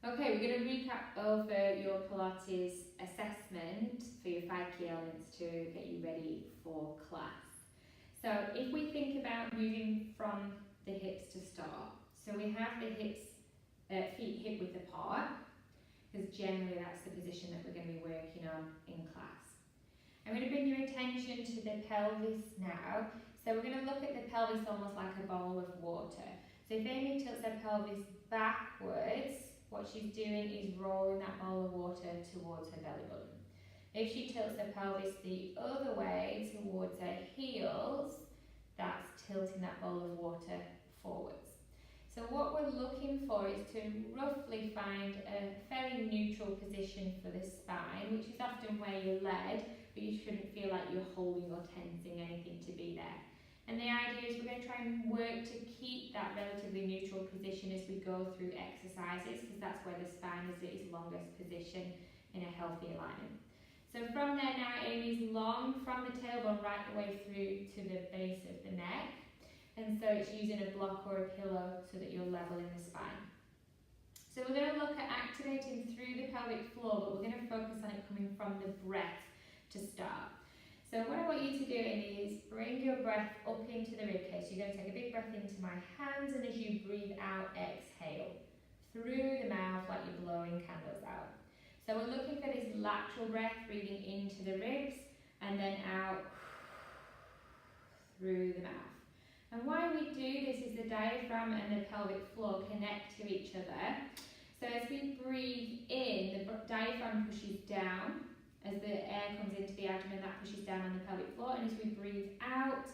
Okay, we're going to recap over your Pilates assessment for your 5 key elements to get you ready for class. So if we think about moving from the hips to start, so we have the feet hip width apart, because generally that's the position that we're going to be working on in class. I'm going to bring your attention to the pelvis now. So we're going to look at the pelvis almost like a bowl of water. So if Amy tilts her pelvis backwards, what she's doing is rolling that bowl of water towards her belly button. If she tilts her pelvis the other way towards her heels, that's tilting that bowl of water forwards. So what we're looking for is to roughly find a fairly neutral position for the spine, which is often where you're led, but you shouldn't feel like you're holding or tensing anything to be there. And the idea is we're going to try and work to keep that relatively neutral position as we go through exercises, because that's where the spine is at its longest position in a healthy alignment. So from there now, Amy's long from the tailbone right the way through to the base of the neck. And so it's using a block or a pillow so that you're level in the spine. So we're going to look at activating through the pelvic floor, but we're going to focus on it coming from the breath to start. So what I want you to do is bring your breath up into the ribcage. So you're going to take a big breath into my hands, and as you breathe out, exhale through the mouth like you're blowing candles out. So we're looking for this lateral breath, breathing into the ribs and then out through the mouth. And why we do this is the diaphragm and the pelvic floor connect to each other. So as we breathe in, the diaphragm pushes down. As the air comes into the abdomen, that pushes down on the pelvic floor, and as we breathe out,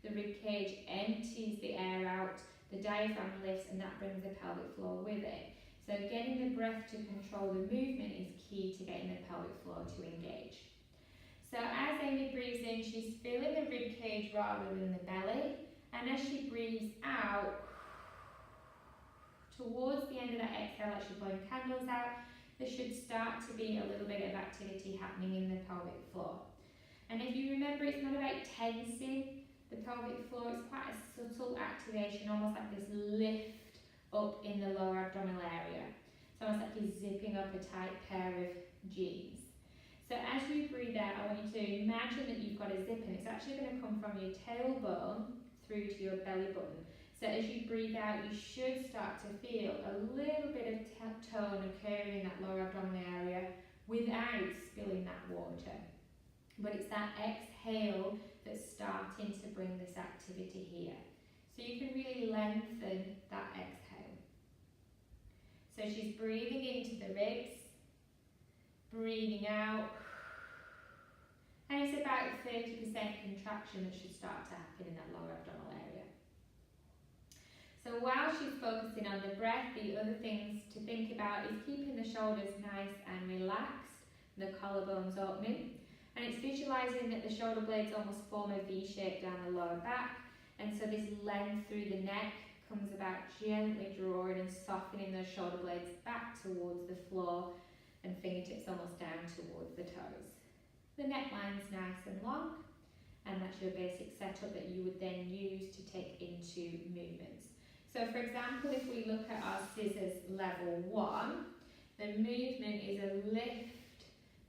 the rib cage empties the air out, the diaphragm lifts, and that brings the pelvic floor with it. So getting the breath to control the movement is key to getting the pelvic floor to engage. So as Amy breathes in, she's filling the rib cage rather than the belly, and as she breathes out, towards the end of that exhale, like she's blowing candles out, there should start to be a little bit of activity happening in the pelvic floor. And if you remember, it's not about tensing the pelvic floor, it's quite a subtle activation, almost like this lift up in the lower abdominal area. It's almost like you're zipping up a tight pair of jeans. So as you breathe out, I want you to imagine that you've got a zip, and it's actually going to come from your tailbone through to your belly button. So as you breathe out, you should start to feel a little bit of tone occurring in that lower abdominal area without spilling that water. But it's that exhale that's starting to bring this activity here. So you can really lengthen that exhale. So she's breathing into the ribs, breathing out, and it's about 30% contraction that should start to happen in that lower abdominal area. So while she's focusing on the breath, the other things to think about is keeping the shoulders nice and relaxed, the collarbones opening, and it's visualizing that the shoulder blades almost form a V shape down the lower back, and so this length through the neck comes about gently drawing and softening those shoulder blades back towards the floor and fingertips almost down towards the toes. The neckline's nice and long, and that's your basic setup that you would then use to take into movements. So for example, if we look at our scissors level 1, the movement is a lift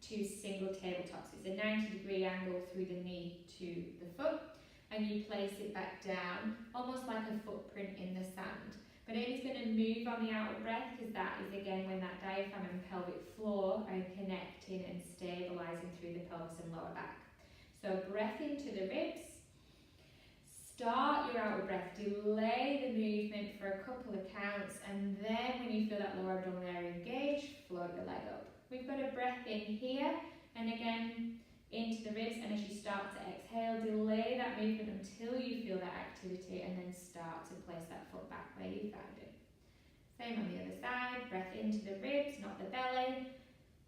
to single tabletops. It's a 90-degree angle through the knee to the foot, and you place it back down, almost like a footprint in the sand. But Amy's going to move on the outer breath, because that is again when that diaphragm and pelvic floor are connecting and stabilizing through the pelvis and lower back. So breath into the ribs. Start your outer breath, delay the movement for a couple of counts, and then when you feel that lower abdominal area engage, float the leg up. We've got a breath in here, and again into the ribs, and as you start to exhale, delay that movement until you feel that activity, and then start to place that foot back where you found it. Same on the other side, breath into the ribs, not the belly,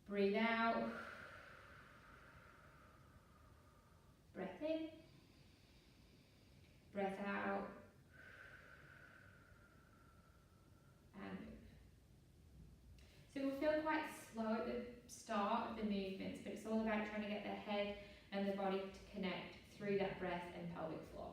breathe out, breath in, breath out, and move. So it will feel quite slow at the start of the movements, but it's all about trying to get the head and the body to connect through that breath and pelvic floor.